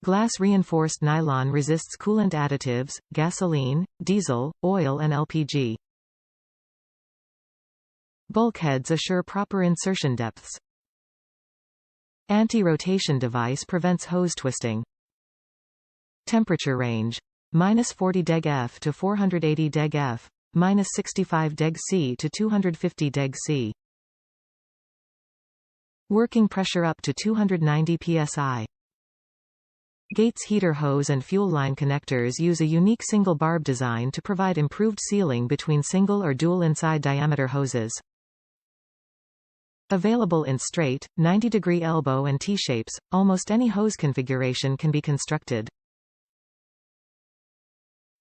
Glass-reinforced nylon resists coolant additives, gasoline, diesel, oil and LPG. Bulkheads assure proper insertion depths. Anti-rotation device prevents hose twisting. Temperature range. -40 Deg F to 480 Deg F, -65 Deg C to 250 Deg C. Working pressure up to 290 psi. Gates heater hose and fuel line connectors use a unique single-barb design to provide improved sealing between single or dual inside diameter hoses. Available in straight, 90-degree elbow and T-shapes, almost any hose configuration can be constructed.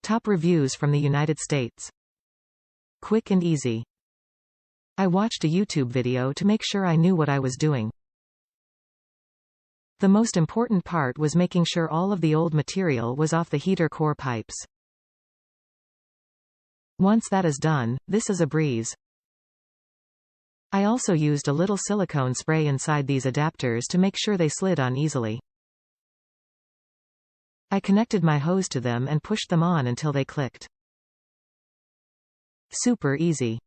Top reviews from the United States. Quick and easy. I watched a YouTube video to make sure I knew what I was doing. The most important part was making sure all of the old material was off the heater core pipes. Once that is done, this is a breeze. I also used a little silicone spray inside these adapters to make sure they slid on easily. I connected my hose to them and pushed them on until they clicked. Super easy.